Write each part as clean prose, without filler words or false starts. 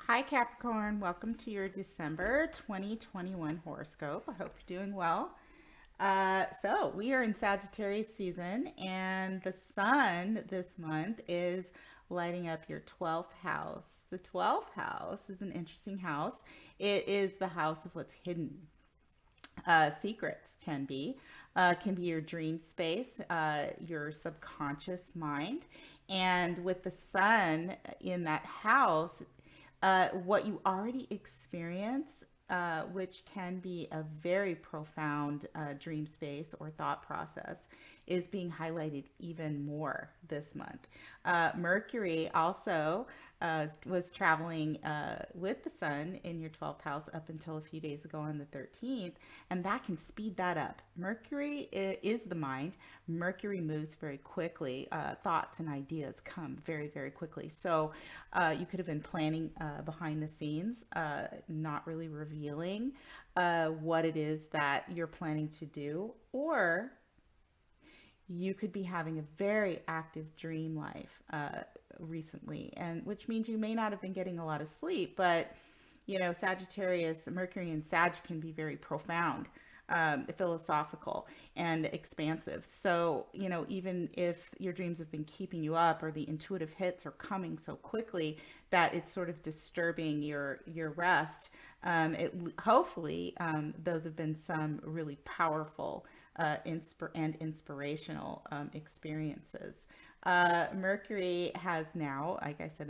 Hi, Capricorn. Welcome to your December 2021 horoscope. I hope you're doing well. So, we are in Sagittarius season, and the sun this month is lighting up your 12th house. The 12th house is an interesting house. It is the house of what's hidden. Secrets can be your dream space, your subconscious mind, and with the sun in that house, what you already experience, which can be a very profound dream space or thought process, is being highlighted even more this month. Mercury also was traveling with the sun in your 12th house up until a few days ago on the 13th, and that can speed that up. Mercury is the mind. Mercury moves very quickly. Thoughts and ideas come very, very quickly. So you could have been planning behind the scenes, not really revealing what it is that you're planning to do, or you could be having a very active dream life recently, and which means you may not have been getting a lot of sleep. But Sagittarius, Mercury and Sag can be very profound, philosophical, and expansive. So, even if your dreams have been keeping you up, or the intuitive hits are coming so quickly that it's sort of disturbing your rest, hopefully those have been some really powerful and inspirational experiences. Mercury has now, like I said,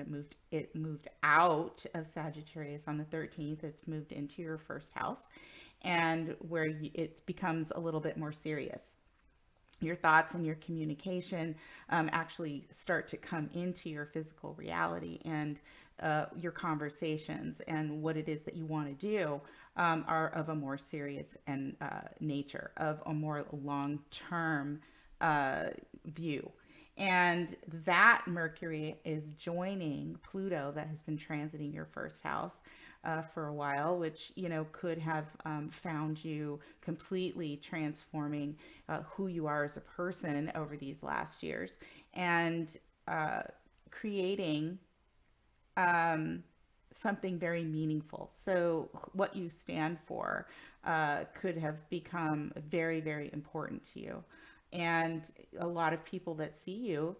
it moved out of Sagittarius on the 13th. It's moved into your first house, and where it becomes a little bit more serious. Your thoughts and your communication actually start to come into your physical reality, and your conversations and what it is that you want to do are of a more serious and nature, of a more long-term view. And that Mercury is joining Pluto, that has been transiting your first house for a while, which could have found you completely transforming who you are as a person over these last years, and creating something very meaningful. So, what you stand for could have become very, very important to you, and a lot of people that see you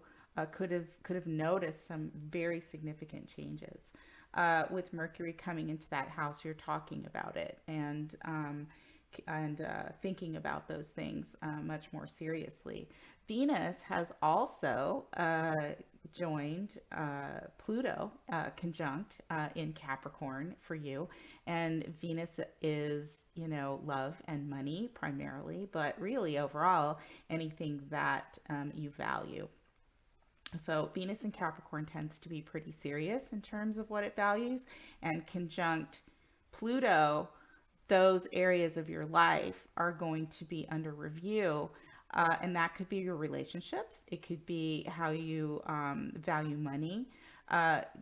could have noticed some very significant changes. With Mercury coming into that house, you're talking about it, and thinking about those things much more seriously. Venus has also joined Pluto, conjunct in Capricorn for you. And Venus is, love and money primarily, but really overall, anything that you value. So Venus in Capricorn tends to be pretty serious in terms of what it values, and conjunct Pluto, those areas of your life are going to be under review. And that could be your relationships. It could be how you value money.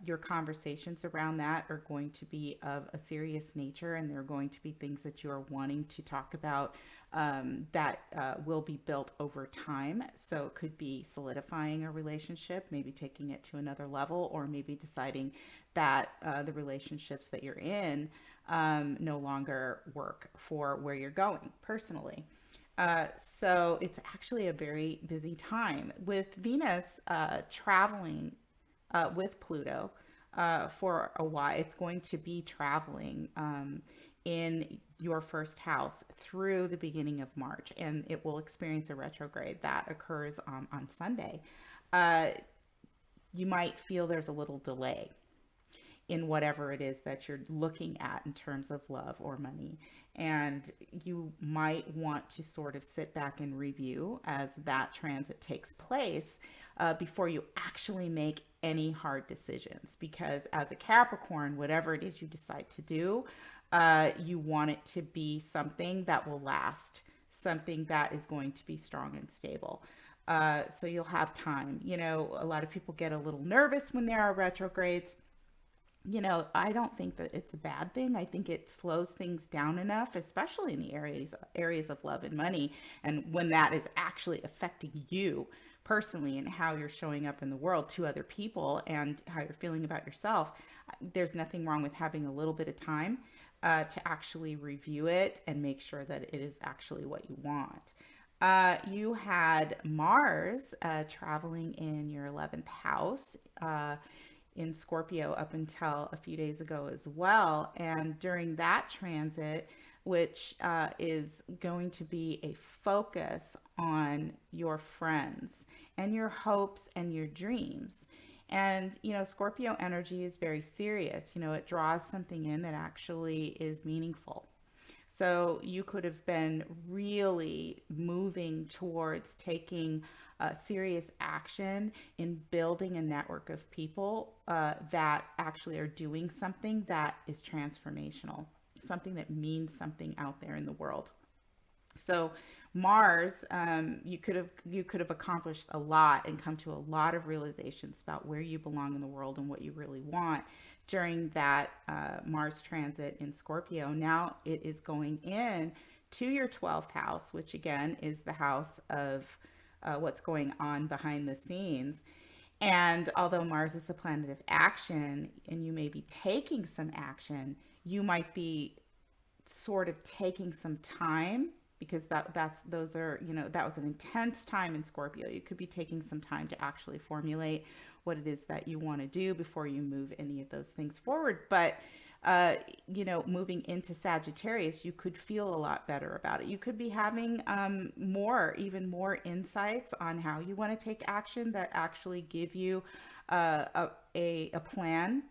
Your conversations around that are going to be of a serious nature, and they're going to be things that you are wanting to talk about, that will be built over time. So it could be solidifying a relationship, maybe taking it to another level, or maybe deciding that the relationships that you're in no longer work for where you're going personally. So it's actually a very busy time with Venus traveling with Pluto for a while. It's going to be traveling in your first house through the beginning of March, and it will experience a retrograde that occurs on Sunday. Uh, you might feel there's a little delay in whatever it is that you're looking at in terms of love or money. And you might want to sort of sit back and review as that transit takes place before you actually make any hard decisions. Because as a Capricorn, whatever it is you decide to do, you want it to be something that will last, something that is going to be strong and stable. So you'll have time. A lot of people get a little nervous when there are retrogrades, I don't think that it's a bad thing. I think it slows things down enough, especially in the areas of love and money, and when that is actually affecting you personally and how you're showing up in the world to other people and how you're feeling about yourself. There's nothing wrong with having a little bit of time to actually review it and make sure that it is actually what you want. You had Mars traveling in your 11th house. In Scorpio up until a few days ago as well. And during that transit, which is going to be a focus on your friends and your hopes and your dreams. And, Scorpio energy is very serious. It draws something in that actually is meaningful. So you could have been really moving towards taking serious action in building a network of people that actually are doing something that is transformational, something that means something out there in the world. So Mars, you could have accomplished a lot and come to a lot of realizations about where you belong in the world and what you really want during that Mars transit in Scorpio. Now it is going in to your 12th house, which again is the house of what's going on behind the scenes. And although Mars is a planet of action and you may be taking some action, you might be sort of taking some time because that was an intense time in Scorpio. You could be taking some time to actually formulate what it is that you want to do before you move any of those things forward. But moving into Sagittarius, you could feel a lot better about it. You could be having even more insights on how you want to take action that actually give you a plan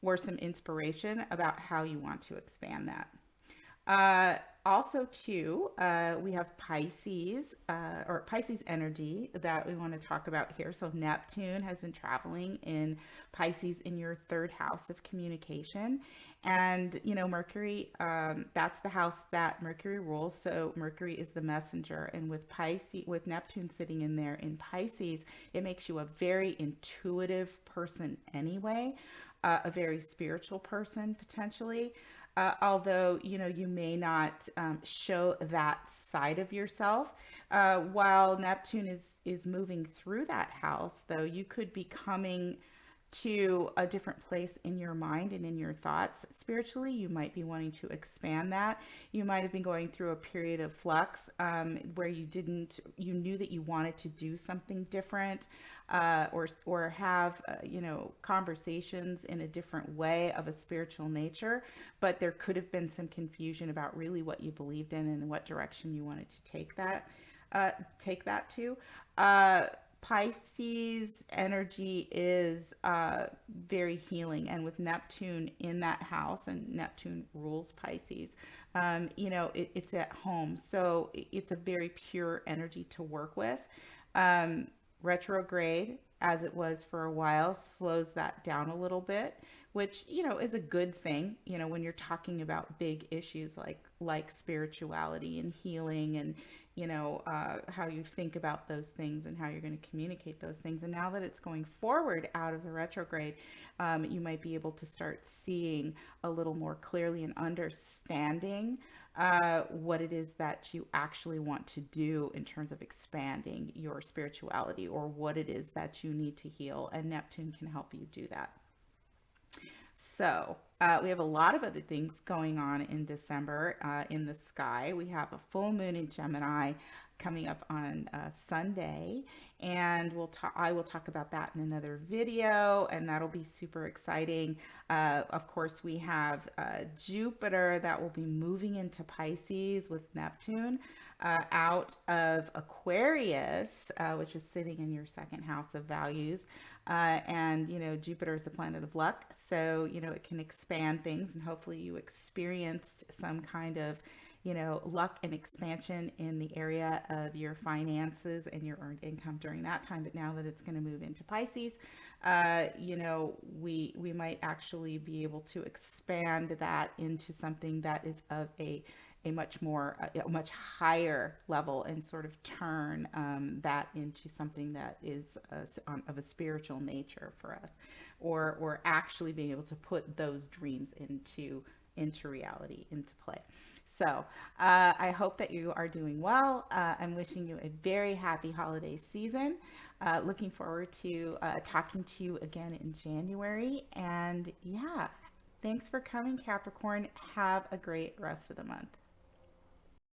or some inspiration about how you want to expand that. Also, too, we have Pisces or Pisces energy that we want to talk about here. So Neptune has been traveling in Pisces in your third house of communication. And, Mercury, that's the house that Mercury rules. So Mercury is the messenger. And with Neptune sitting in there in Pisces, it makes you a very intuitive person anyway, a very spiritual person potentially. Although you may not show that side of yourself, while Neptune is moving through that house, though you could be coming to a different place in your mind and in your thoughts spiritually. You might be wanting to expand that. You might have been going through a period of flux where you knew that you wanted to do something different, or have conversations in a different way of a spiritual nature, but there could have been some confusion about really what you believed in and what direction you wanted to take that to. Pisces energy is very healing, and with Neptune in that house, and Neptune rules Pisces, it's at home, so it's a very pure energy to work with. Retrograde, as it was for a while, slows that down a little bit, which is a good thing. When you're talking about big issues like spirituality and healing, and how you think about those things and how you're going to communicate those things. And now that it's going forward out of the retrograde, you might be able to start seeing a little more clearly and understanding what it is that you actually want to do in terms of expanding your spirituality, or what it is that you need to heal. And Neptune can help you do that. So we have a lot of other things going on in December in the sky. We have a full moon in Gemini coming up on Sunday, and I will talk about that in another video, and that'll be super exciting. Of course, we have Jupiter that will be moving into Pisces with Neptune out of Aquarius, which is sitting in your second house of values. And Jupiter is the planet of luck, so it can expand things, and hopefully you experienced some kind of luck and expansion in the area of your finances and your earned income during that time. But now that it's going to move into Pisces, we might actually be able to expand that into something that is of a much higher level, and sort of turn that into something that is of a spiritual nature for us. or actually being able to put those dreams into reality, into play. So I hope that you are doing well. I'm wishing you a very happy holiday season. Looking forward to talking to you again in January. And yeah, thanks for coming, Capricorn. Have a great rest of the month.